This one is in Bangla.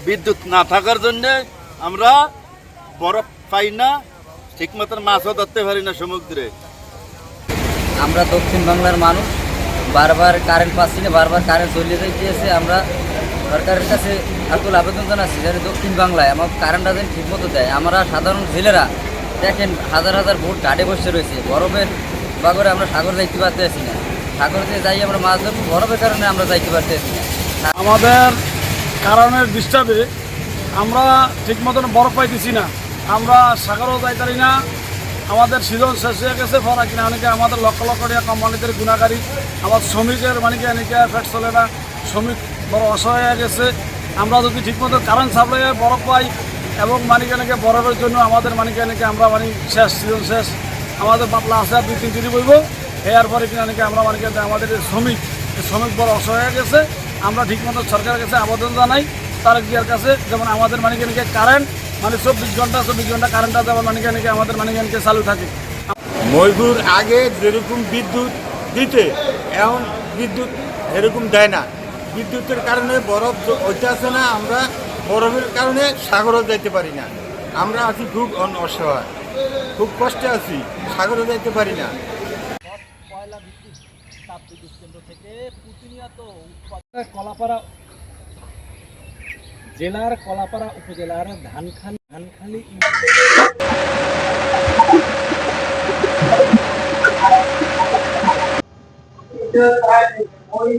বিদ্যুৎ না থাকার জন্য আমরা বরফ পাই না, ঠিক মতন মাছও ধরতে পারি না সমুদ্রে। আমরা দক্ষিণ বাংলার মানুষ, বারবার কারেন্ট পাচ্ছি না, বারবার কারেন্ট চলে যাইতেছে। আমরা সরকারের কাছে আকুল আবেদন জানাচ্ছি যাতে দক্ষিণ বাংলায় আমার কারেন্টটা যেন ঠিক মতো দেয়। আমরা সাধারণ ছেলেরা দেখেন হাজার হাজার ভোট ঘাটে বসে রয়েছে, বরফের বাগরে আমরা সাগর যাইতে পারতেছি না। সাগরে যাই আমরা মাছ ধরবো, বরফের কারণে আমরা যাইতে পারতেছি না। আমাদের কারণের ডিস্টার্বে আমরা ঠিক মতন বরফ পাইতেছি না, আমরা সাগরও যাইতে পারি না। আমাদের সিজন শেষ হয়ে গেছে, ফরা কিনা অনেকে আমাদের লক্ষ লক্ষ টাকা কোম্পানিদের গুণাগারী, আমার শ্রমিকের মানে কি অনেকে ফ্যাট চলে না, শ্রমিক বড় অসহায় হয়ে গেছে। আমরা যদি ঠিকমতো কারেন্ট সাপ্লাই বরফ পাই এবং মানিক এনেকে বরফের জন্য আমাদের মানিক এনেকে আমরা মানে শেষ সিজন শেষ, আমাদের পাতলা আছে আর 2-3 দিনই বইব। এর পরে কিনা নাকি আমরা মানে আমাদের শ্রমিক বড় অসহায় হয়ে গেছে। আমরা ঠিকমতো সরকারের কাছে আবেদন জানাই, তার গিয়ার কাছে, যেমন আমাদের মানে কি কারেন্ট মানে 24 ঘন্টা কারেন্টটা যেমন মানে কি আমাদের মানে কি চালু থাকে। ময়ূর আগে যেরকম বিদ্যুৎ দিতে, এখন বিদ্যুৎ এরকম দেয় না। বিদ্যুতের কারণে বরফ ওইটা আছে না, আমরা বরফের কারণে সাগরও যাইতে পারি না। আমরা আছি খুব অসহায়, খুব কষ্টে আছি, সাগরও যাইতে পারি না। কয়লা ভিত্তিক তাপবিদ্যুৎ কেন্দ্র থেকে প্রতিনিয়ত কলাপাড়া জেলার কলাপাড়া উপজেলার ধানখালি ওই